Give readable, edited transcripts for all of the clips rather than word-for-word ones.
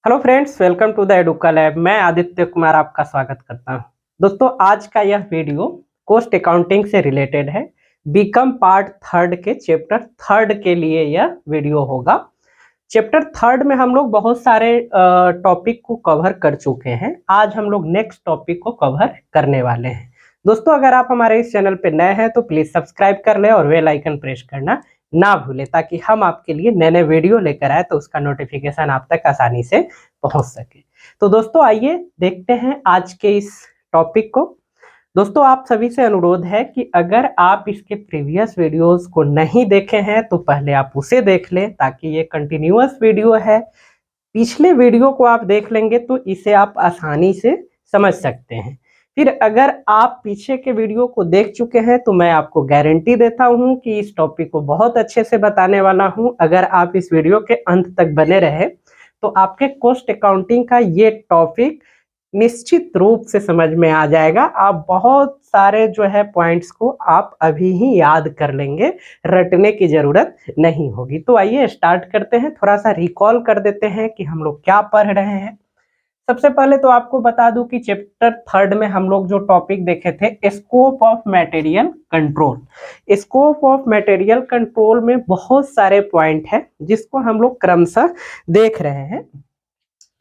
Hello friends, welcome to the Educa lab. मैं आदित्य कुमार आपका स्वागत करता हूं। दोस्तों, आज का यह वीडियो कॉस्ट अकाउंटिंग से रिलेटेड है। बीकॉम पार्ट थर्ड के चैप्टर थर्ड के लिए यह वीडियो होगा। चैप्टर थर्ड में हम लोग बहुत सारे टॉपिक को कवर कर चुके हैं। आज हम लोग नेक्स्ट टॉपिक को कवर करने वाले हैं। दोस्तों, अगर आप हमारे इस चैनल पर नए हैं तो प्लीज सब्सक्राइब कर लें और बेल आइकन प्रेस करना ना भूलें, ताकि हम आपके लिए नए नए वीडियो लेकर आए तो उसका नोटिफिकेशन आप तक आसानी से पहुंच सके। तो दोस्तों, आइए देखते हैं आज के इस टॉपिक को। दोस्तों, आप सभी से अनुरोध है कि अगर आप इसके प्रीवियस वीडियोस को नहीं देखे हैं तो पहले आप उसे देख लें, ताकि ये कंटिन्यूअस वीडियो है। पिछले वीडियो को आप देख लेंगे तो इसे आप आसानी से समझ सकते हैं। फिर अगर आप पीछे के वीडियो को देख चुके हैं तो मैं आपको गारंटी देता हूं कि इस टॉपिक को बहुत अच्छे से बताने वाला हूं। अगर आप इस वीडियो के अंत तक बने रहे तो आपके कॉस्ट अकाउंटिंग का ये टॉपिक निश्चित रूप से समझ में आ जाएगा। आप बहुत सारे जो है पॉइंट्स को आप अभी ही याद कर लेंगे, रटने की जरूरत नहीं होगी। तो आइए स्टार्ट करते हैं। थोड़ा सा रिकॉल कर देते हैं कि हम लोग क्या पढ़ रहे हैं। सबसे पहले तो आपको बता दूं कि चैप्टर थर्ड में हम लोग जो टॉपिक देखे थे, scope of material control. Scope of material control में बहुत सारे पॉइंट हैं जिसको हम लोग क्रमशः देख रहे हैं।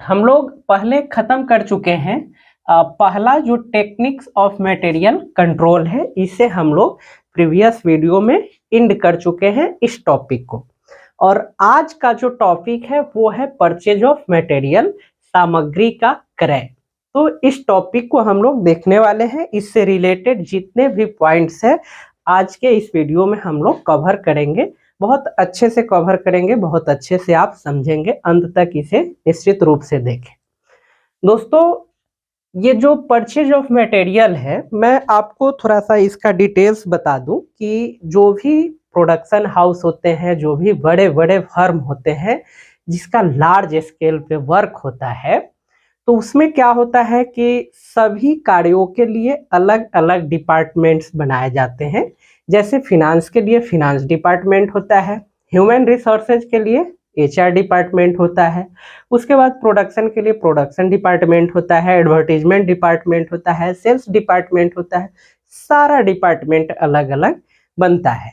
हम लोग पहले खत्म कर चुके हैं पहला जो टेक्निक्स ऑफ मटेरियल कंट्रोल है, इसे हम लोग प्रीवियस वीडियो में एंड कर चुके हैं इस टॉपिक को। और आज का जो टॉपिक है वो है परचेज ऑफ मटेरियल, सामग्री का क्रय। तो इस टॉपिक को हम लोग देखने वाले हैं। इससे रिलेटेड जितने भी पॉइंट्स हैं आज के इस वीडियो में हम लोग कवर करेंगे। बहुत अच्छे से कवर करेंगे, बहुत अच्छे से आप समझेंगे। अंत तक इसे निश्चित रूप से देखें। दोस्तों, ये जो परचेज ऑफ मटेरियल है, मैं आपको थोड़ा सा इसका डिटेल्स बता दूं कि जो भी प्रोडक्शन हाउस होते हैं, जो भी बड़े बड़े फर्म होते हैं जिसका लार्ज स्केल पे वर्क होता है, तो उसमें क्या होता है कि सभी कार्यों के लिए अलग अलग डिपार्टमेंट्स बनाए जाते हैं। जैसे फिनांस के लिए फिनांस डिपार्टमेंट होता है, ह्यूमन रिसोर्सेज के लिए HR डिपार्टमेंट होता है, उसके बाद प्रोडक्शन के लिए प्रोडक्शन डिपार्टमेंट होता है, एडवर्टीजमेंट डिपार्टमेंट होता है, सेल्स डिपार्टमेंट होता है। सारा डिपार्टमेंट अलग अलग बनता है।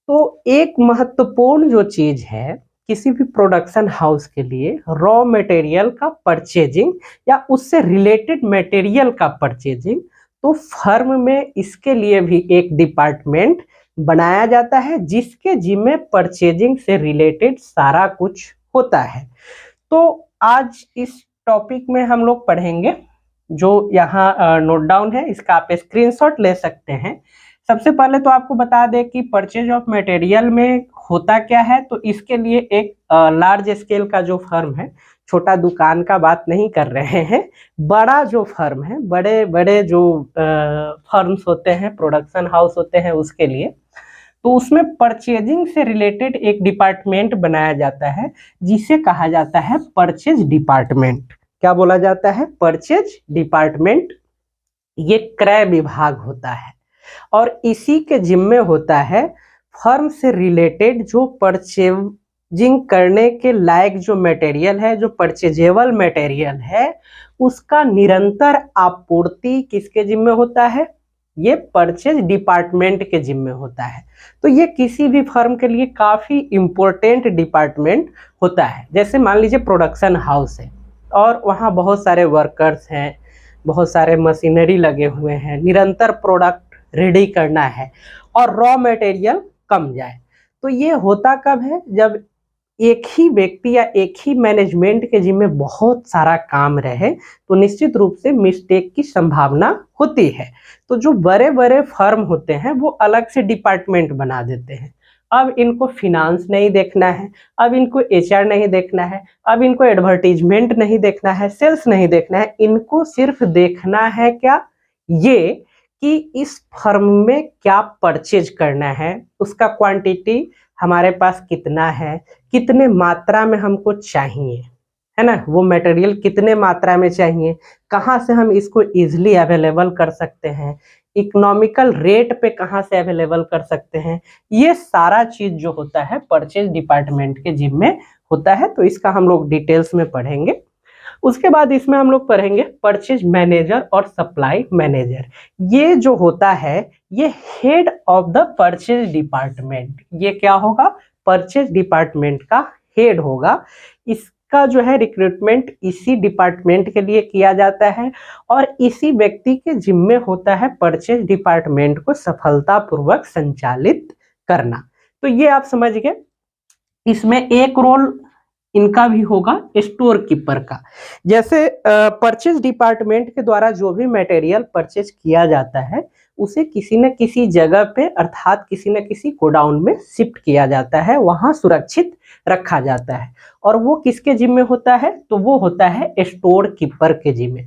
तो एक महत्वपूर्ण जो चीज है किसी भी प्रोडक्शन हाउस के लिए, रॉ मटेरियल का परचेजिंग या उससे रिलेटेड मटेरियल का परचेजिंग, तो फर्म में इसके लिए भी एक डिपार्टमेंट बनाया जाता है जिसके जिम्मे परचेजिंग से रिलेटेड सारा कुछ होता है। तो आज इस टॉपिक में हम लोग पढ़ेंगे, जो यहाँ नोट डाउन है, इसका आप स्क्रीनशॉट ले सकते हैं। सबसे पहले तो आपको बता दें कि परचेज ऑफ मटेरियल में होता क्या है। तो इसके लिए एक लार्ज स्केल का जो फर्म है, छोटा दुकान का बात नहीं कर रहे हैं, बड़ा जो फर्म है, बड़े बड़े जो फर्म्स होते हैं, प्रोडक्शन हाउस होते हैं, उसके लिए तो उसमें परचेजिंग से रिलेटेड एक डिपार्टमेंट बनाया जाता है जिसे कहा जाता है परचेज डिपार्टमेंट। क्या बोला जाता है? Purchase department. ये क्रय विभाग होता है और इसी के जिम्मे होता है फर्म से रिलेटेड जो परचेजिंग करने के लायक जो मटेरियल है, जो परचेजेबल मटेरियल है, उसका निरंतर आपूर्ति किसके जिम्मे होता है? ये परचेज डिपार्टमेंट के जिम्मे होता है। तो ये किसी भी फर्म के लिए काफी इंपॉर्टेंट डिपार्टमेंट होता है। जैसे मान लीजिए प्रोडक्शन हाउस है और वहाँ बहुत सारे वर्कर्स हैं, बहुत सारे मशीनरी लगे हुए हैं, निरंतर प्रोडक्ट रेडी करना है और रॉ मटेरियल कम जाए। तो ये होता कब है? जब एक ही व्यक्ति या एक ही मैनेजमेंट के जिम्मे बहुत सारा काम रहे तो निश्चित रूप से मिस्टेक की संभावना होती है। तो जो बड़े बड़े फर्म होते हैं वो अलग से डिपार्टमेंट बना देते हैं। अब इनको फिनांस नहीं देखना है, अब इनको HR नहीं देखना है, अब इनको एडवर्टीजमेंट नहीं देखना है, सेल्स नहीं देखना है। इनको सिर्फ देखना है क्या? ये कि इस फर्म में क्या परचेज करना है, उसका क्वांटिटी हमारे पास कितना है, कितने मात्रा में हमको चाहिए, है ना, वो मटेरियल कितने मात्रा में चाहिए, कहाँ से हम इसको इजीली अवेलेबल कर सकते हैं, इकोनॉमिकल रेट पे कहाँ से अवेलेबल कर सकते हैं। ये सारा चीज जो होता है परचेज डिपार्टमेंट के जिम्मे होता है। तो इसका हम लोग डिटेल्स में पढ़ेंगे। उसके बाद इसमें हम लोग पढ़ेंगे परचेज मैनेजर और सप्लाई मैनेजर। ये जो होता है ये head of the purchase department, ये क्या होगा, परचेज डिपार्टमेंट का हेड होगा। इसका जो है रिक्रूटमेंट इसी डिपार्टमेंट के लिए किया जाता है और इसी व्यक्ति के जिम्मे होता है परचेज डिपार्टमेंट को सफलतापूर्वक संचालित करना। तो ये आप समझ गए। इसमें एक रोल इनका भी होगा स्टोर कीपर का। जैसे परचेज डिपार्टमेंट के द्वारा जो भी मटेरियल परचेज किया जाता है उसे किसी न किसी जगह पे अर्थात किसी न किसी गोडाउन में शिफ्ट किया जाता है, वहां सुरक्षित रखा जाता है। और वो किसके जिम्मे होता है, तो वो होता है स्टोर कीपर के जिम्मे।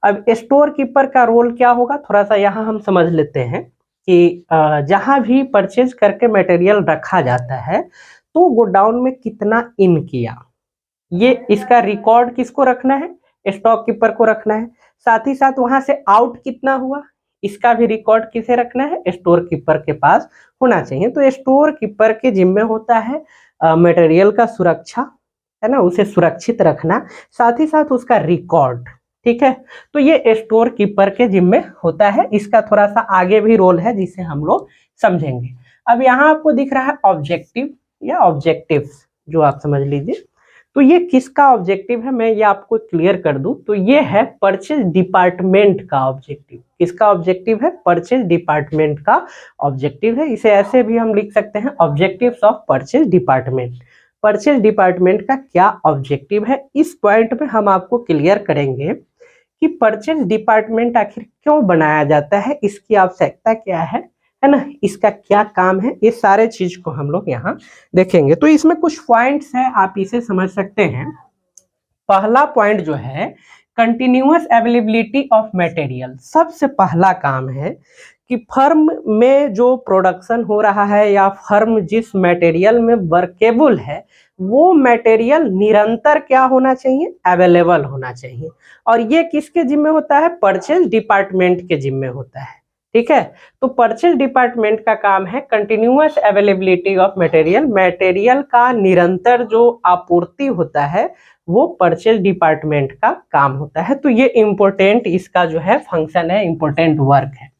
अब स्टोर कीपर का रोल क्या होगा, थोड़ा सा यहाँ हम समझ लेते हैं कि जहां भी परचेज करके मटेरियल रखा जाता है तो गोडाउन में कितना इन किया, ये इसका रिकॉर्ड किसको रखना है, स्टॉक कीपर को रखना है। साथ ही साथ वहां से आउट कितना हुआ, इसका भी रिकॉर्ड किसे रखना है, स्टोर कीपर के पास होना चाहिए। तो स्टोर कीपर के जिम्मे होता है मटेरियल का सुरक्षा, है ना, उसे सुरक्षित रखना, साथ ही साथ उसका रिकॉर्ड। ठीक है, तो ये स्टोर कीपर के जिम्मे होता है। इसका थोड़ा सा आगे भी रोल है जिसे हम लोग समझेंगे। अब यहाँ आपको दिख रहा है ऑब्जेक्टिव या ऑब्जेक्टिव्स, जो आप समझ लीजिए। तो ये किसका ऑब्जेक्टिव है, मैं ये आपको क्लियर कर दूं तो ये है परचेज डिपार्टमेंट का ऑब्जेक्टिव। किसका ऑब्जेक्टिव है, परचेज डिपार्टमेंट का ऑब्जेक्टिव है। इसे ऐसे भी हम लिख सकते हैं objectives of purchase department. Purchase department का क्या ऑब्जेक्टिव है, इस पॉइंट पे हम आपको क्लियर करेंगे कि परचेज डिपार्टमेंट आखिर क्यों बनाया जाता है, इसकी आवश्यकता क्या है ना, इसका क्या काम है, ये सारे चीज को हम लोग यहाँ देखेंगे। तो इसमें कुछ पॉइंट्स हैं, आप इसे समझ सकते हैं। पहला पॉइंट जो है कंटिन्यूअस अवेलेबिलिटी ऑफ मटेरियल। सबसे पहला काम है कि फर्म में जो प्रोडक्शन हो रहा है या फर्म जिस मटेरियल में वर्केबल है वो मटेरियल निरंतर क्या होना चाहिए, अवेलेबल होना चाहिए। और ये किसके जिम्मे होता है, परचेज डिपार्टमेंट के जिम्मे होता है। ठीक है, तो परचेज डिपार्टमेंट का काम है continuous availability of material. Material का निरंतर जो आपूर्ति होता है वो परचेज डिपार्टमेंट का काम होता है। तो ये इंपॉर्टेंट इसका जो है फंक्शन है, इंपॉर्टेंट वर्क है।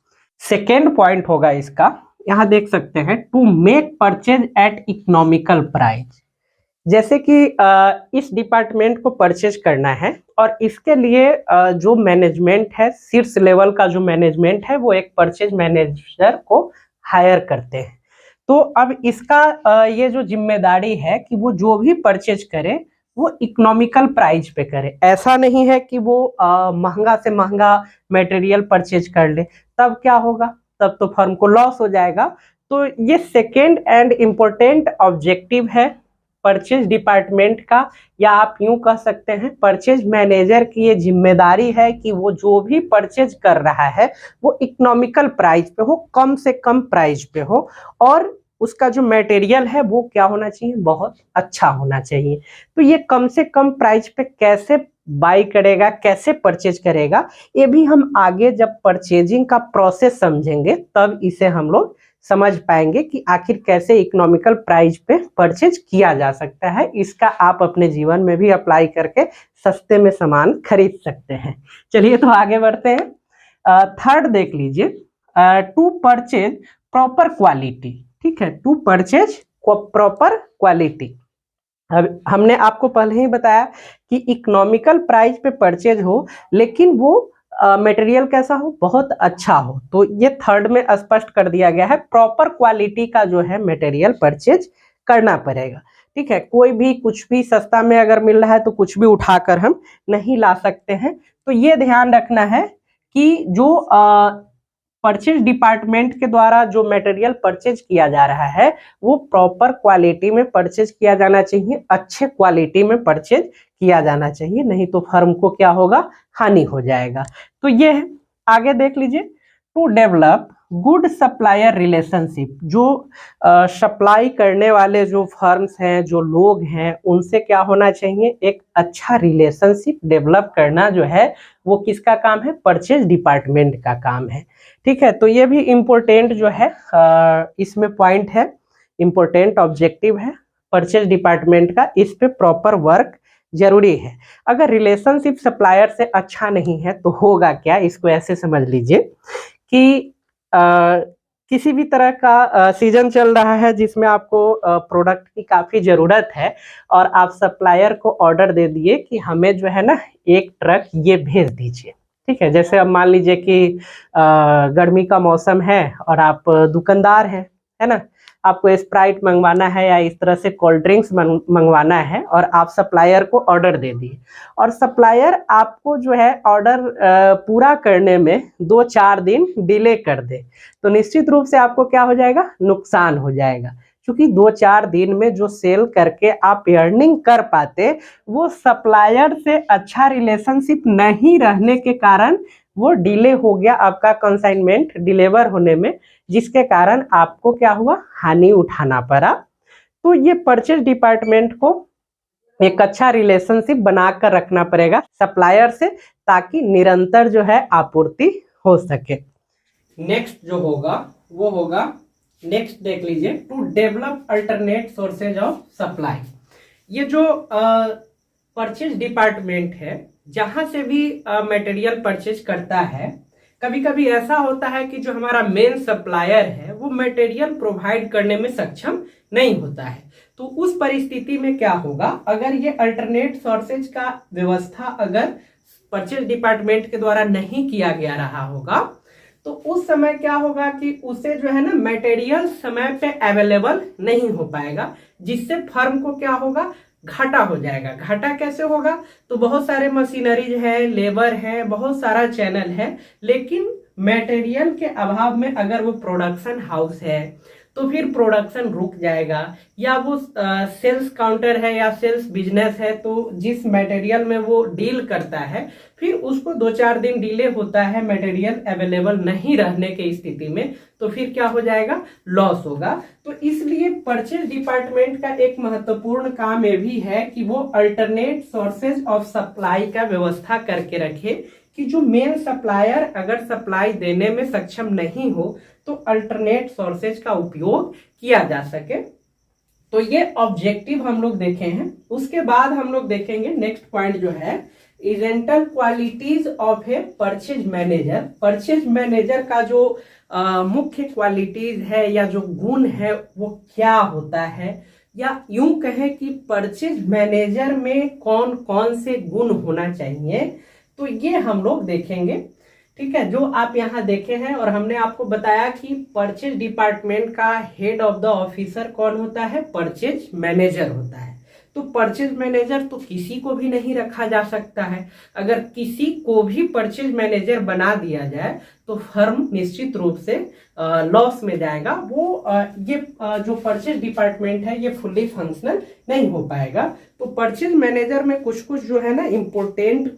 सेकेंड पॉइंट होगा इसका, यहाँ देख सकते हैं to make purchase at economical price. जैसे कि इस डिपार्टमेंट को परचेज करना है और इसके लिए जो मैनेजमेंट है, शीर्ष लेवल का जो मैनेजमेंट है वो एक परचेज मैनेजर को हायर करते हैं। तो अब इसका ये जो जिम्मेदारी है कि वो जो भी परचेज करे वो इकोनॉमिकल प्राइस पे करे। ऐसा नहीं है कि वो महंगा से महंगा मटेरियल परचेज कर ले, तब क्या होगा, तब तो फर्म को लॉस हो जाएगा। तो ये सेकेंड एंड इम्पोर्टेंट ऑब्जेक्टिव है परचेज डिपार्टमेंट का, या आप यूं कह सकते हैं परचेज मैनेजर की ये जिम्मेदारी है कि वो जो भी परचेज कर रहा है वो इकोनॉमिकल प्राइस पे हो, कम से कम प्राइस पे हो, और उसका जो मटेरियल है वो क्या होना चाहिए, बहुत अच्छा होना चाहिए। तो ये कम से कम प्राइस पे कैसे बाई करेगा, कैसे परचेज करेगा, ये भी हम आगे जब परचेजिंग का प्रोसेस समझेंगे तब इसे हम लोग समझ पाएंगे कि आखिर कैसे इकोनॉमिकल प्राइस पे परचेज किया जा सकता है। इसका आप अपने जीवन में भी अप्लाई करके सस्ते में सामान खरीद सकते हैं। चलिए तो आगे बढ़ते हैं। थर्ड देख लीजिए, टू परचेज प्रॉपर क्वालिटी। ठीक है, टू परचेज प्रॉपर क्वालिटी। अब हमने आपको पहले ही बताया कि इकोनॉमिकल प्राइस पे परचेज हो लेकिन वो मटेरियल कैसा हो, बहुत अच्छा हो। तो ये थर्ड में स्पष्ट कर दिया गया है, प्रॉपर क्वालिटी का जो है मटेरियल परचेज करना पड़ेगा। ठीक है, कोई भी कुछ भी सस्ता में अगर मिल रहा है तो कुछ भी उठाकर हम नहीं ला सकते हैं। तो ये ध्यान रखना है कि जो परचेज डिपार्टमेंट के द्वारा जो मटेरियल परचेज किया जा रहा है वो प्रॉपर क्वालिटी में परचेज किया जाना चाहिए, अच्छे क्वालिटी में परचेज किया जाना चाहिए, नहीं तो फर्म को क्या होगा, हानि हो जाएगा। तो ये है, आगे देख लीजिए, to develop good supplier relationship. जो सप्लाई करने वाले जो फर्म्स हैं, जो लोग हैं, उनसे क्या होना चाहिए, एक अच्छा रिलेशनशिप डेवलप करना जो है वो किसका काम है, परचेज डिपार्टमेंट का काम है। ठीक है, तो ये भी इम्पोर्टेंट जो है इसमें पॉइंट है, इम्पोर्टेंट ऑब्जेक्टिव है परचेज डिपार्टमेंट का, इस पे प्रॉपर वर्क जरूरी है। अगर रिलेशनशिप सप्लायर से अच्छा नहीं है तो होगा क्या, इसको ऐसे समझ लीजिए कि किसी भी तरह का सीजन चल रहा है जिसमें आपको प्रोडक्ट की काफ़ी ज़रूरत है और आप सप्लायर को ऑर्डर दे दिए कि हमें जो है ना एक ट्रक ये भेज दीजिए। ठीक है, जैसे अब मान लीजिए कि गर्मी का मौसम है और आप दुकानदार हैं, है ना, आपको स्प्राइट मंगवाना है या इस तरह से कोल्ड ड्रिंक्स मंगवाना है और आप सप्लायर को ऑर्डर दे दिए और सप्लायर आपको जो है ऑर्डर पूरा करने में 2-4 दिन डिले कर दे, तो निश्चित रूप से आपको क्या हो जाएगा, नुकसान हो जाएगा। क्योंकि 2-4 दिन में जो सेल करके आप अर्निंग कर पाते, वो सप्लायर से अच्छा रिलेशनशिप नहीं रहने के कारण वो डिले हो गया आपका कंसाइनमेंट डिलीवर होने में, जिसके कारण आपको क्या हुआ, हानि उठाना पड़ा। तो ये परचेज डिपार्टमेंट को एक अच्छा रिलेशनशिप बनाकर रखना पड़ेगा सप्लायर से, ताकि निरंतर जो है आपूर्ति हो सके। नेक्स्ट जो होगा वो होगा, नेक्स्ट देख लीजिए, to develop alternate sources of supply. ये जो परचेज डिपार्टमेंट है, जहां से भी मटेरियल परचेज करता है, कभी कभी ऐसा होता है कि जो हमारा मेन सप्लायर है वो मटेरियल प्रोवाइड करने में सक्षम नहीं होता है। तो उस परिस्थिति में क्या होगा, अगर ये अल्टरनेट सोर्सेज का व्यवस्था अगर परचेज डिपार्टमेंट के द्वारा नहीं किया गया रहा होगा, तो उस समय क्या होगा कि उसे जो है ना मटेरियल समय पे अवेलेबल नहीं हो पाएगा, जिससे फर्म को क्या होगा, घाटा हो जाएगा। घाटा कैसे होगा, तो बहुत सारे मशीनरीज है, लेबर है, बहुत सारा चैनल है, लेकिन मटेरियल के अभाव में अगर वो प्रोडक्शन हाउस है तो फिर प्रोडक्शन रुक जाएगा, या वो सेल्स काउंटर है या सेल्स बिजनेस है, तो जिस मटेरियल में वो डील करता है फिर उसको 2-4 दिन डिले होता है मटेरियल अवेलेबल नहीं रहने की स्थिति में, तो फिर क्या हो जाएगा, लॉस होगा। तो इसलिए परचेज डिपार्टमेंट का एक महत्वपूर्ण काम ये भी है कि वो अल्टरनेट सोर्सेज ऑफ सप्लाई का व्यवस्था करके रखे कि जो मेन सप्लायर अगर सप्लाई देने में सक्षम नहीं हो तो अल्टरनेट सोर्सेज का उपयोग किया जा सके। तो ये ऑब्जेक्टिव हम लोग देखे हैं। उसके बाद हम लोग देखेंगे नेक्स्ट पॉइंट जो है, essential qualities of a purchase manager. Purchase manager का जो मुख्य क्वालिटीज है या जो गुण है वो क्या होता है, या यूं कहें कि परचेज मैनेजर में कौन कौन से गुण होना चाहिए, तो ये हम लोग देखेंगे। ठीक है, जो आप यहाँ देखे हैं और हमने आपको बताया कि परचेज डिपार्टमेंट का हेड ऑफ द ऑफिसर कौन होता है, परचेज मैनेजर होता है। तो परचेज मैनेजर तो किसी को भी नहीं रखा जा सकता है। अगर किसी को भी परचेज मैनेजर बना दिया जाए तो फर्म निश्चित रूप से लॉस में जाएगा। वो ये जो परचेज डिपार्टमेंट है ये फुल्ली फंक्शनल नहीं हो पाएगा। तो परचेज मैनेजर में कुछ कुछ जो है ना इम्पोर्टेंट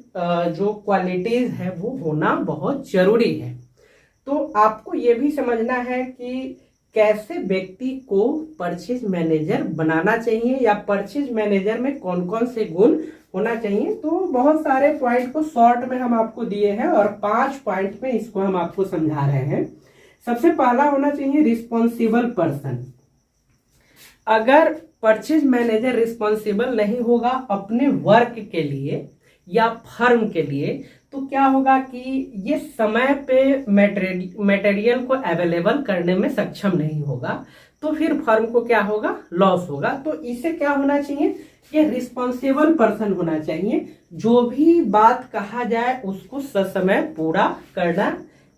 जो क्वालिटीज है वो होना बहुत जरूरी है। तो आपको ये भी समझना है कि कैसे व्यक्ति को परचेज मैनेजर बनाना चाहिए या परचेज मैनेजर में कौन कौन से गुण होना चाहिए। तो बहुत सारे पॉइंट को शॉर्ट में हम आपको दिए हैं और 5 पॉइंट में इसको हम आपको समझा रहे हैं। सबसे पहला होना चाहिए रिस्पॉन्सिबल पर्सन। अगर परचेज मैनेजर रिस्पॉन्सिबल नहीं होगा अपने वर्क के लिए या फर्म के लिए, तो क्या होगा कि ये समय पे मटेरियल को अवेलेबल करने में सक्षम नहीं होगा, तो फिर फर्म को क्या होगा, लॉस होगा। तो इसे क्या होना चाहिए, ये रिस्पॉन्सिबल पर्सन होना चाहिए। जो भी बात कहा जाए उसको ससमय पूरा करना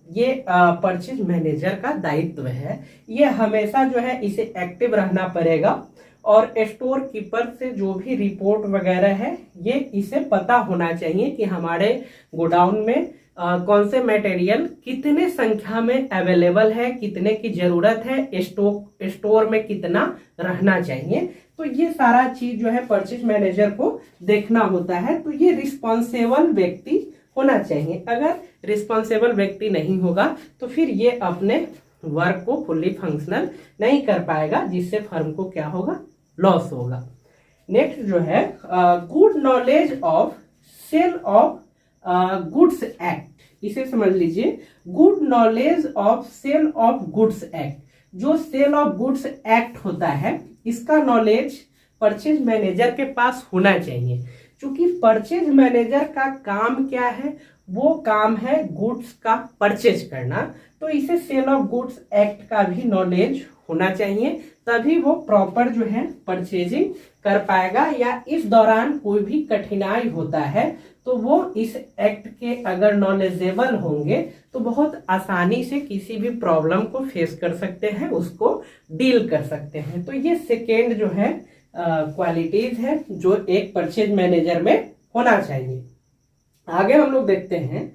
ये परचेज मैनेजर का दायित्व है। ये हमेशा जो है इसे एक्टिव रहना पड़ेगा और स्टोर कीपर से जो भी रिपोर्ट वगैरह है ये इसे पता होना चाहिए कि हमारे गोडाउन में कौन से मटेरियल कितने संख्या में अवेलेबल है, कितने की जरूरत है, स्टोर में कितना रहना चाहिए। तो ये सारा चीज जो है परचेज मैनेजर को देखना होता है। तो ये रिस्पॉन्सिबल व्यक्ति होना चाहिए। अगर रिस्पॉन्सिबल व्यक्ति नहीं होगा तो फिर ये अपने वर्क को फुल्ली फंक्शनल नहीं कर पाएगा, जिससे फर्म को क्या होगा, लॉस होगा। नेक्स्ट जो है good knowledge of sale of goods act. इसे समझ लीजिए, good knowledge of sale of goods act. जो सेल ऑफ गुड्स एक्ट होता है इसका नॉलेज परचेज मैनेजर के पास होना चाहिए। क्योंकि परचेज मैनेजर का काम क्या है, वो काम है गुड्स का परचेज करना, तो इसे सेल ऑफ गुड्स एक्ट का भी नॉलेज होना चाहिए, तभी वो प्रॉपर जो है परचेजिंग कर पाएगा, या इस दौरान कोई भी कठिनाई होता है तो वो इस एक्ट के अगर नॉलेजेबल होंगे तो बहुत आसानी से किसी भी प्रॉब्लम को फेस कर सकते हैं, उसको डील कर सकते हैं। तो ये सेकेंड जो है क्वालिटीज है जो एक परचेज मैनेजर में होना चाहिए। आगे हम लोग देखते हैं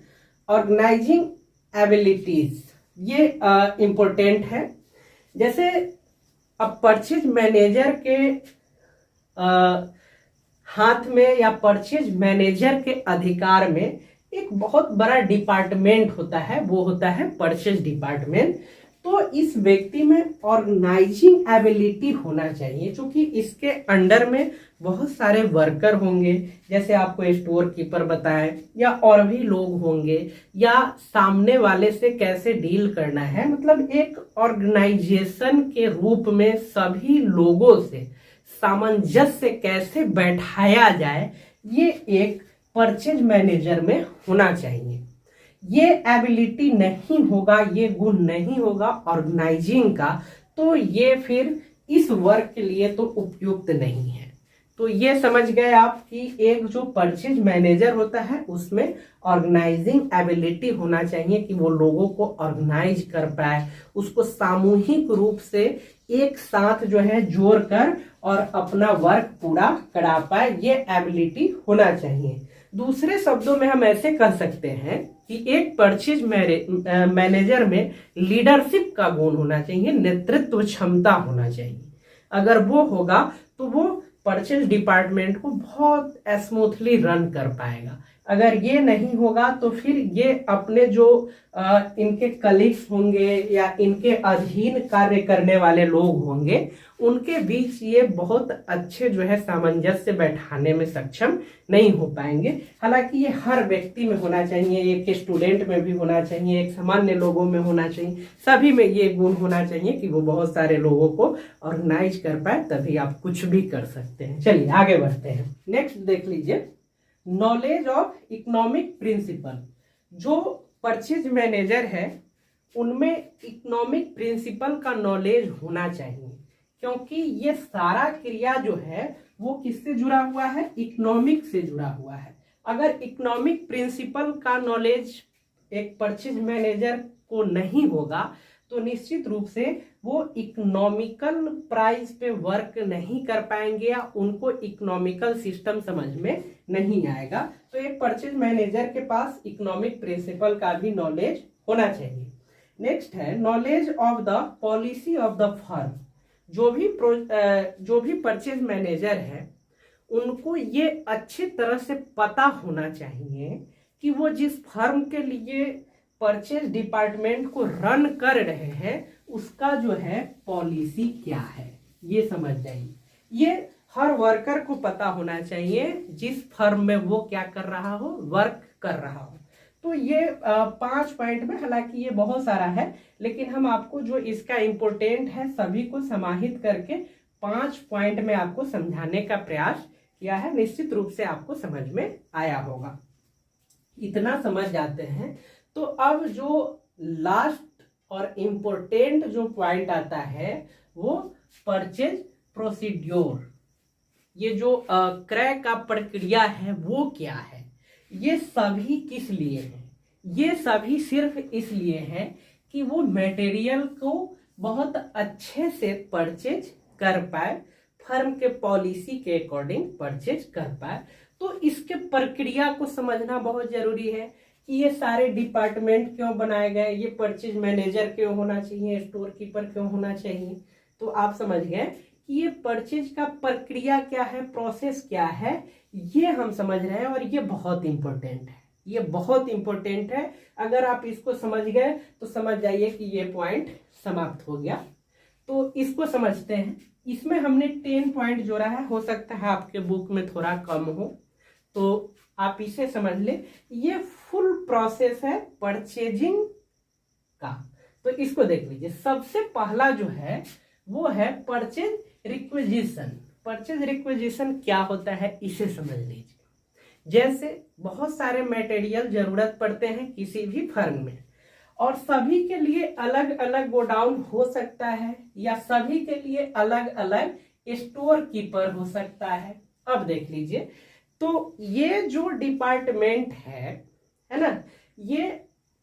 ऑर्गेनाइजिंग एबिलिटीज, ये इंपॉर्टेंट है। जैसे अब परचेज मैनेजर के हाथ में या परचेज मैनेजर के अधिकार में एक बहुत बड़ा डिपार्टमेंट होता है, वो होता है परचेज डिपार्टमेंट। तो इस व्यक्ति में ऑर्गेनाइजिंग एबिलिटी होना चाहिए, क्योंकि इसके अंडर में बहुत सारे वर्कर होंगे, जैसे आपको स्टोर कीपर बताएं, या और भी लोग होंगे, या सामने वाले से कैसे डील करना है, मतलब एक ऑर्गेनाइजेशन के रूप में सभी लोगों से सामंजस्य कैसे बैठाया जाए, ये एक परचेज मैनेजर में होना चाहिए। ये एबिलिटी नहीं होगा, ये गुण नहीं होगा ऑर्गेनाइजिंग का, तो ये फिर इस वर्क के लिए तो उपयुक्त नहीं है। तो ये समझ गए आप कि एक जो परचेज मैनेजर होता है उसमें ऑर्गेनाइजिंग एबिलिटी होना चाहिए कि वो लोगों को ऑर्गेनाइज कर पाए, उसको सामूहिक रूप से एक साथ जो है जोड़ कर और अपना वर्क पूरा करा पाए, ये एबिलिटी होना चाहिए। दूसरे शब्दों में हम ऐसे कह सकते हैं कि एक परचेज मैनेजर में लीडरशिप का गुण होना चाहिए, नेतृत्व क्षमता होना चाहिए। अगर वो होगा तो वो परचेज डिपार्टमेंट को बहुत स्मूथली रन कर पाएगा। अगर ये नहीं होगा तो फिर ये अपने जो इनके कलीग्स होंगे या इनके अधीन कार्य करने वाले लोग होंगे, उनके बीच ये बहुत अच्छे जो है सामंजस्य बैठाने में सक्षम नहीं हो पाएंगे। हालांकि ये हर व्यक्ति में होना चाहिए, एक स्टूडेंट में भी होना चाहिए, एक सामान्य लोगों में होना चाहिए, सभी में ये गुण होना चाहिए कि वो बहुत सारे लोगों को ऑर्गेनाइज कर पाए, तभी आप कुछ भी कर सकते हैं। चलिए आगे बढ़ते हैं। नेक्स्ट देख लीजिए, नॉलेज ऑफ इकोनॉमिक प्रिंसिपल। जो परचेज मैनेजर है उनमें इकोनॉमिक प्रिंसिपल का नॉलेज होना चाहिए, क्योंकि ये सारा क्रिया जो है वो किससे जुड़ा हुआ है, इकोनॉमिक से जुड़ा हुआ है। अगर इकोनॉमिक प्रिंसिपल का नॉलेज एक परचेज मैनेजर को नहीं होगा तो निश्चित रूप से वो इकोनॉमिकल प्राइस पे वर्क नहीं कर पाएंगे या उनको इकोनॉमिकल सिस्टम समझ में नहीं आएगा। तो एक परचेज मैनेजर के पास इकोनॉमिक प्रिंसिपल का भी नॉलेज होना चाहिए। नेक्स्ट है knowledge of the policy of the firm. जो भी परचेज मैनेजर है उनको ये अच्छी तरह से पता होना चाहिए कि वो जिस फर्म के लिए परचेज डिपार्टमेंट को रन कर रहे हैं उसका जो है पॉलिसी क्या है, ये समझ जाइए। ये हर वर्कर को पता होना चाहिए जिस फर्म में वो क्या कर रहा हो, वर्क कर रहा हो। तो ये 5 पॉइंट में, हालांकि ये बहुत सारा है, लेकिन हम आपको जो इसका इम्पोर्टेंट है सभी को समाहित करके 5 पॉइंट में आपको समझाने का प्रयास किया है। निश्चित रूप से आपको समझ में आया होगा। इतना समझ जाते हैं तो अब जो लास्ट और इम्पोर्टेंट जो पॉइंट आता है वो परचेज प्रोसीड्योर। ये जो क्रय का प्रक्रिया है वो क्या है, ये सभी किस लिए है? ये सभी सिर्फ इसलिए है कि वो मटेरियल को बहुत अच्छे से परचेज कर पाए, फर्म के पॉलिसी के अकॉर्डिंग परचेज कर पाए। तो इसके प्रक्रिया को समझना बहुत जरूरी है कि ये सारे डिपार्टमेंट क्यों बनाए गए, ये परचेज मैनेजर क्यों होना चाहिए, स्टोर कीपर क्यों होना चाहिए। तो आप समझ गए कि ये परचेज का प्रक्रिया क्या है, प्रोसेस क्या है, ये हम समझ रहे हैं और ये बहुत इंपॉर्टेंट है। ये बहुत इंपॉर्टेंट है। अगर आप इसको समझ गए तो समझ जाइए कि ये पॉइंट समाप्त हो गया। तो इसको समझते हैं। इसमें हमने 10 पॉइंट जोड़ा है, हो सकता है आपके बुक में थोड़ा कम हो, तो आप इसे समझ ले। ये फुल प्रोसेस है परचेजिंग का। तो इसको देख लीजिए। सबसे पहला जो है वो है परचेज रिक्विजिशन। परचेज रिक्विजिशन क्या होता है इसे समझ लीजिए। जैसे बहुत सारे मटेरियल जरूरत पड़ते हैं किसी भी फर्म में, और सभी के लिए अलग अलग गोडाउन हो सकता है या सभी के लिए अलग अलग स्टोर कीपर हो सकता है। अब देख लीजिए, तो ये जो डिपार्टमेंट है ना, ये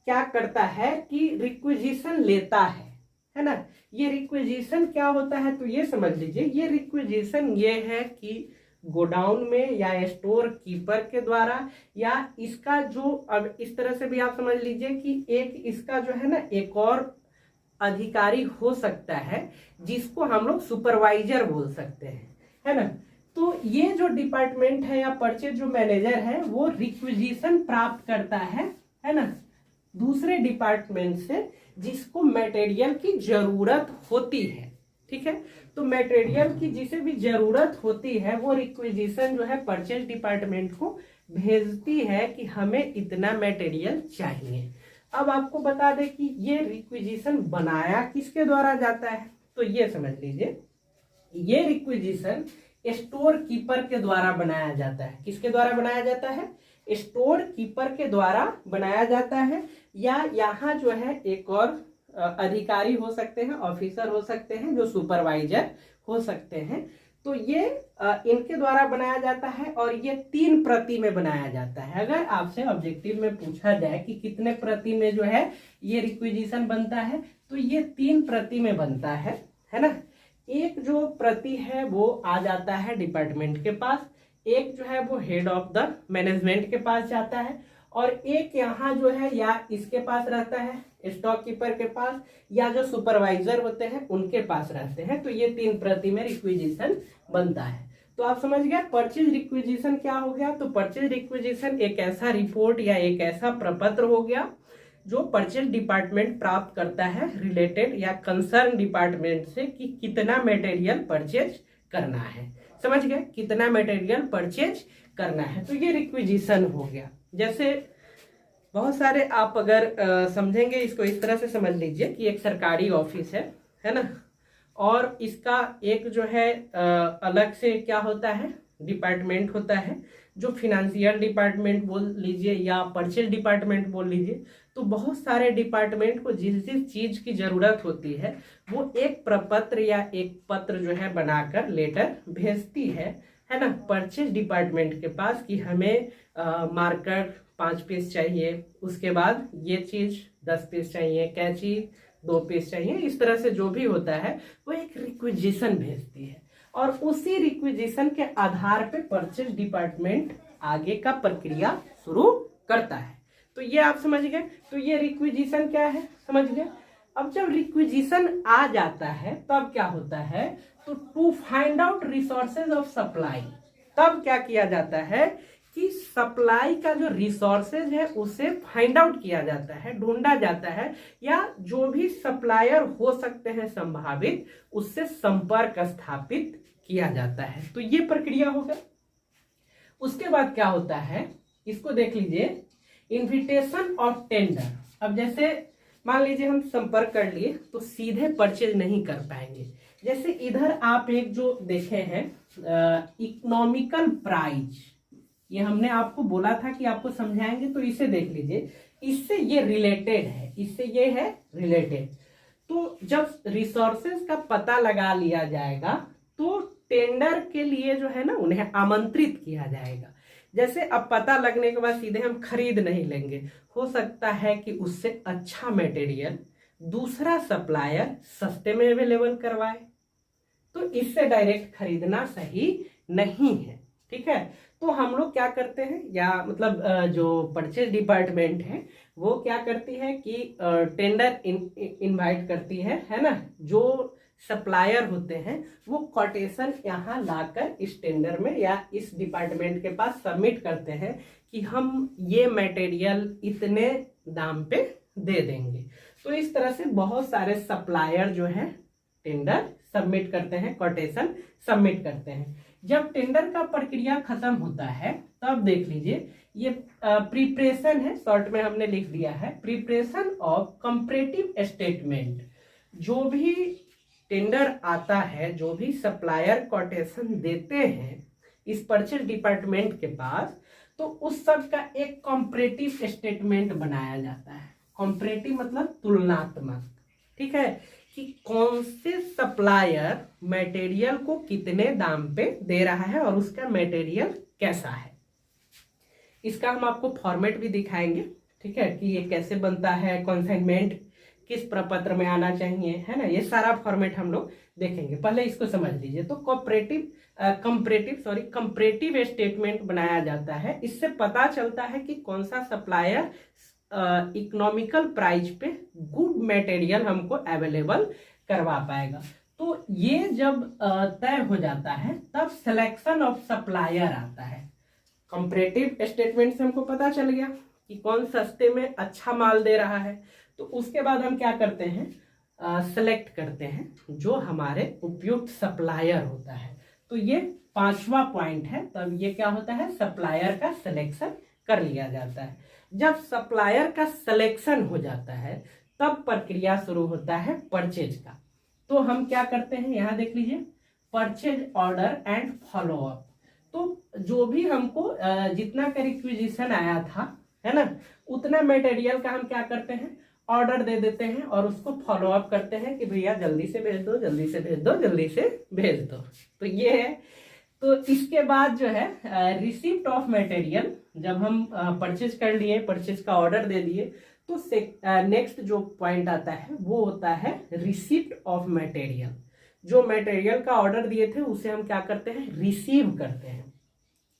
क्या करता है कि रिक्विजिशन लेता है ना। ये रिक्विजिशन क्या होता है, तो ये समझ लीजिए, ये रिक्विजिशन ये है कि गोडाउन में या स्टोर कीपर के द्वारा, या इसका जो, अब इस तरह से भी आप समझ लीजिए कि एक इसका जो है ना एक और अधिकारी हो सकता है जिसको हम लोग सुपरवाइजर बोल सकते हैं, है ना। तो ये जो डिपार्टमेंट है या परचेज जो मैनेजर है वो रिक्विजिशन प्राप्त करता है ना, दूसरे डिपार्टमेंट से जिसको मटेरियल की जरूरत होती है। ठीक है, तो मटेरियल की जिसे भी जरूरत होती है वो रिक्विजिशन जो है परचेज डिपार्टमेंट को भेजती है कि हमें इतना मटेरियल चाहिए। अब आपको बता दें कि ये रिक्विजिशन बनाया किसके द्वारा जाता है, तो ये समझ लीजिए, ये रिक्विजिशन स्टोर कीपर के द्वारा बनाया जाता है। किसके द्वारा बनाया जाता है, स्टोर कीपर के द्वारा बनाया जाता है, या यहाँ जो है एक और अधिकारी हो सकते हैं, ऑफिसर हो सकते हैं, जो सुपरवाइजर हो सकते हैं। तो ये इनके द्वारा बनाया जाता है और ये 3 प्रति में बनाया जाता है। अगर आपसे ऑब्जेक्टिव में पूछा जाए कि कितने प्रति में जो है ये रिक्विजिशन बनता है, तो ये 3 प्रति में बनता है ना। एक जो प्रति है वो आ जाता है डिपार्टमेंट के पास, एक जो है वो हेड ऑफ द मैनेजमेंट के पास जाता है, और एक यहाँ जो है या इसके पास रहता है स्टॉक कीपर के पास, या जो सुपरवाइजर होते हैं उनके पास रहते हैं। तो ये 3 प्रति में रिक्विजिशन बनता है। तो आप समझ गए परचेज रिक्विजिशन क्या हो गया। तो परचेज रिक्विजिशन एक ऐसा रिपोर्ट या एक ऐसा प्रपत्र हो गया जो परचेज डिपार्टमेंट प्राप्त करता है रिलेटेड या कंसर्न डिपार्टमेंट से कि कितना मटेरियल परचेज करना है। समझ गए, कितना मटेरियल परचेज करना है, तो ये रिक्विजिशन हो गया। जैसे बहुत सारे आप अगर समझेंगे इसको इस तरह से समझ लीजिए कि एक सरकारी ऑफिस है ना, और इसका एक जो है अलग से क्या होता है डिपार्टमेंट होता है, जो फिनेंशियल डिपार्टमेंट बोल लीजिए या परचेज डिपार्टमेंट बोल लीजिए। तो बहुत सारे डिपार्टमेंट को जिस जिस चीज की जरूरत होती है वो एक प्रपत्र या एक पत्र जो है बनाकर लेटर भेजती है ना, परचेज डिपार्टमेंट के पास कि हमें मार्कर 5 पीस चाहिए, उसके बाद ये चीज 10 पीस चाहिए, कैंची 2 पीस चाहिए। इस तरह से जो भी होता है वो एक रिक्विजिशन भेजती है, और उसी रिक्विजिशन के आधार पे परचेज डिपार्टमेंट आगे का प्रक्रिया शुरू करता है। तो ये आप समझ गए। तो ये रिक्विजिशन क्या है, समझ गए। अब जब रिक्विजिशन आ जाता है तब क्या होता है, तो to find out resources of supply, तब क्या किया जाता है कि सप्लाई का जो रिसोर्सेज है उसे फाइंड आउट किया जाता है, ढूंढा जाता है, या जो भी सप्लायर हो सकते हैं संभावित उससे संपर्क स्थापित किया जाता है। तो ये प्रक्रिया होगा। उसके बाद क्या होता है, इसको देख लीजिए, इन्विटेशन ऑफ टेंडर। अब जैसे मान लीजिए हम संपर्क कर लिए तो सीधे परचेज नहीं कर पाएंगे। जैसे इधर आप एक जो देखे हैं इकोनॉमिकल प्राइस, ये हमने आपको बोला था कि आपको समझाएंगे, तो इसे देख लीजिए, इससे ये रिलेटेड है, इससे ये है रिलेटेड। तो जब रिसोर्सेज का पता लगा लिया जाएगा तो टेंडर के लिए जो है ना उन्हें आमंत्रित किया जाएगा। जैसे अब पता लगने के बाद सीधे हम खरीद नहीं लेंगे, हो सकता है कि उससे अच्छा मटेरियल दूसरा सप्लायर सस्ते में अवेलेबल करवाए, तो इससे डायरेक्ट खरीदना सही नहीं है। ठीक है, तो हम लोग क्या करते हैं, या मतलब जो परचेज डिपार्टमेंट है वो क्या करती है कि टेंडर इनवाइट करती है ना, जो सप्लायर होते हैं वो कोटेशन यहाँ लाकर इस टेंडर में या इस डिपार्टमेंट के पास सबमिट करते हैं कि हम ये मटेरियल इतने दाम पे दे देंगे। तो इस तरह से बहुत सारे सप्लायर जो है टेंडर सबमिट करते हैं, कोटेशन सबमिट करते हैं। जब टेंडर का प्रक्रिया खत्म होता है तब देख लीजिए, ये प्रिपरेशन है, शॉर्ट में हमने लिख दिया है, प्रिपरेशन ऑफ कंपैरेटिव स्टेटमेंट। जो भी टेंडर आता है, जो भी सप्लायर कोटेशन देते हैं इस परचेज डिपार्टमेंट के पास, तो उस सब का एक कॉम्परेटिव स्टेटमेंट बनाया जाता है। कॉम्परेटिव मतलब तुलनात्मक, ठीक है, कि कौन से सप्लायर मटेरियल को कितने दाम पे दे रहा है और उसका मटेरियल कैसा है। इसका हम आपको फॉर्मेट भी दिखाएंगे, ठीक है, कि ये कैसे बनता है, कंसाइनमेंट किस प्रपत्र में आना चाहिए, है ना, ये सारा फॉर्मेट हम लोग देखेंगे। पहले इसको समझ लीजिए। तो कंपैरेटिव स्टेटमेंट बनाया जाता है। इससे पता चलता है कि कौन सा सप्लायर इकोनॉमिकल प्राइस पे गुड मटेरियल हमको अवेलेबल करवा पाएगा। तो ये जब तय हो जाता है तब सिलेक्शन ऑफ सप्लायर आता है। कंपैरेटिव स्टेटमेंट से हमको पता चल गया कि कौन सस्ते में अच्छा माल दे रहा है। तो उसके बाद हम क्या करते हैं, सेलेक्ट करते हैं जो हमारे उपयुक्त सप्लायर होता है। तो ये 5वां पॉइंट है। तब ये क्या होता है, सप्लायर का सिलेक्शन कर लिया जाता है। जब सप्लायर का सिलेक्शन हो जाता है तब प्रक्रिया शुरू होता है परचेज का। तो हम क्या करते हैं, यहाँ देख लीजिए, purchase order and follow up. तो जो भी हमको जितना का रिक्विजिशन आया था, है ना, उतना मटेरियल का हम क्या करते हैं, ऑर्डर दे देते हैं और उसको फॉलो अप करते हैं कि भैया जल्दी से भेज दो, जल्दी से भेज दो, जल्दी से भेज दो। तो ये है। तो इसके बाद जो है रिसिप्ट ऑफ मटेरियल, जब हम परचेज कर लिए, परचेज का ऑर्डर दे दिए, तो नेक्स्ट जो पॉइंट आता है वो होता है रिसिप्ट ऑफ मटेरियल। जो मटेरियल का ऑर्डर दिए थे उसे हम क्या करते हैं, रिसीव करते हैं।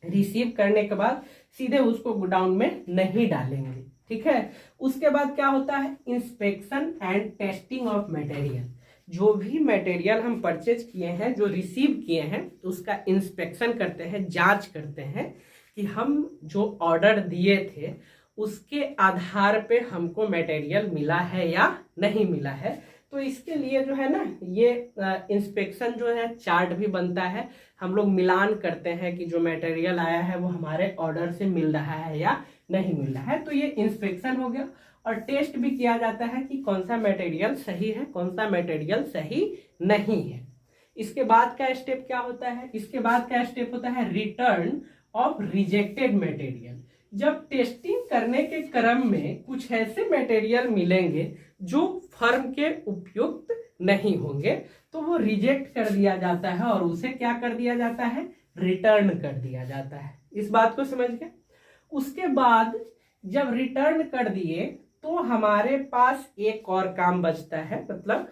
रिसीव करने के बाद सीधे उसको गोडाउन में नहीं डालेंगे, ठीक है। उसके बाद क्या होता है, inspection and testing of material. जो भी मटेरियल हम परचेज किए हैं, जो रिसीव किए हैं, तो उसका इंस्पेक्शन करते हैं, जांच करते हैं कि हम जो ऑर्डर दिए थे उसके आधार पे हमको मटेरियल मिला है या नहीं मिला है। तो इसके लिए जो है ना, ये इंस्पेक्शन जो है चार्ट भी बनता है। हम लोग मिलान करते हैं कि जो मटेरियल आया है वो हमारे ऑर्डर से मिल रहा है या नहीं मिल रहा है। तो ये इंस्पेक्शन हो गया। और टेस्ट भी किया जाता है कि कौन सा मटेरियल सही है, कौन सा मटेरियल सही नहीं है। इसके बाद का स्टेप क्या होता है, इसके बाद का स्टेप होता है रिटर्न ऑफ रिजेक्टेड मटेरियल। जब टेस्टिंग करने के क्रम में कुछ ऐसे मटेरियल मिलेंगे जो फर्म के उपयुक्त नहीं होंगे, तो वो रिजेक्ट कर दिया जाता है और उसे क्या कर दिया जाता है, रिटर्न कर दिया जाता है। इस बात को समझ गए। उसके बाद जब रिटर्न कर दिए तो हमारे पास एक और काम बचता है, मतलब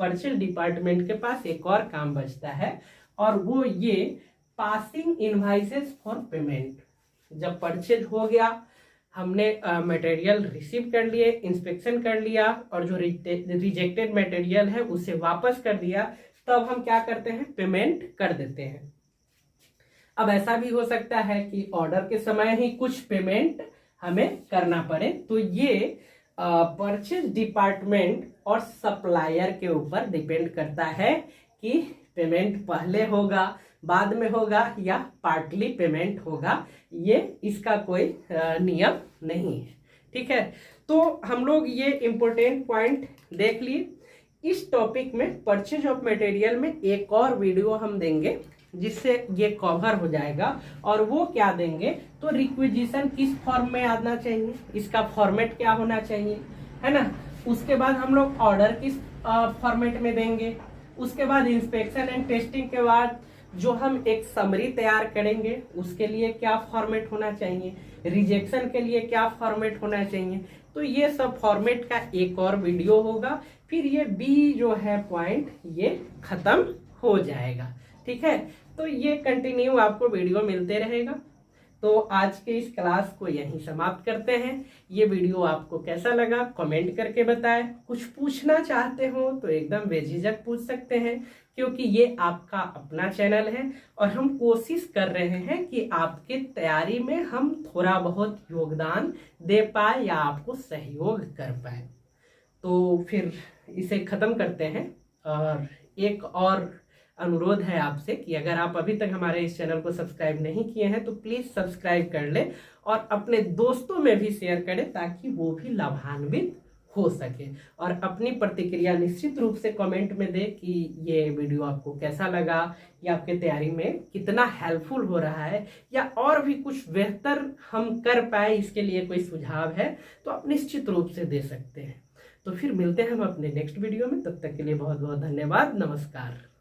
परचेज डिपार्टमेंट के पास एक और काम बचता है, और वो ये पासिंग इनवाइसेस फॉर पेमेंट। जब परचेज हो गया, हमने मटेरियल रिसीव कर लिए, इंस्पेक्शन कर लिया और जो रिजेक्टेड मटेरियल है उसे वापस कर दिया, तब हम क्या करते हैं, पेमेंट कर देते हैं। अब ऐसा भी हो सकता है कि ऑर्डर के समय ही कुछ पेमेंट हमें करना पड़े। तो ये परचेज डिपार्टमेंट और सप्लायर के ऊपर डिपेंड करता है कि पेमेंट पहले होगा, बाद में होगा या पार्टली पेमेंट होगा। ये इसका कोई नियम नहीं है, ठीक है। तो हम लोग ये इम्पोर्टेंट पॉइंट देख लिए। इस टॉपिक में परचेज ऑफ मटेरियल में एक और वीडियो हम देंगे जिससे ये कवर हो जाएगा। और वो क्या देंगे, तो रिक्विजिशन किस फॉर्म में आना चाहिए, इसका फॉर्मेट क्या होना चाहिए, है ना। उसके बाद हम लोग ऑर्डर किस फॉर्मेट में देंगे। उसके बाद इंस्पेक्शन एंड टेस्टिंग के बाद जो हम एक समरी तैयार करेंगे उसके लिए क्या फॉर्मेट होना चाहिए, रिजेक्शन के लिए क्या फॉर्मेट होना चाहिए। तो ये सब फॉर्मेट का एक और वीडियो होगा। फिर ये बी जो है पॉइंट ये खत्म हो जाएगा, ठीक है। तो ये कंटिन्यू आपको वीडियो मिलते रहेगा। तो आज के इस क्लास को यहीं समाप्त करते हैं। ये वीडियो आपको कैसा लगा कमेंट करके बताएं। कुछ पूछना चाहते हो तो एकदम बेझिझक पूछ सकते हैं, क्योंकि ये आपका अपना चैनल है और हम कोशिश कर रहे हैं कि आपके तैयारी में हम थोड़ा बहुत योगदान दे पाए या आपको सहयोग कर पाए। तो फिर इसे खत्म करते हैं। और एक और अनुरोध है आपसे कि अगर आप अभी तक हमारे इस चैनल को सब्सक्राइब नहीं किए हैं तो प्लीज सब्सक्राइब कर लें और अपने दोस्तों में भी शेयर करें ताकि वो भी लाभान्वित हो सके। और अपनी प्रतिक्रिया निश्चित रूप से कमेंट में दे कि ये वीडियो आपको कैसा लगा, या आपके तैयारी में कितना हेल्पफुल हो रहा है, या और भी कुछ बेहतर हम कर पाए इसके लिए कोई सुझाव है तो आप निश्चित रूप से दे सकते हैं। तो फिर मिलते हैं हम अपने नेक्स्ट वीडियो में, तब तक के लिए बहुत बहुत धन्यवाद, नमस्कार।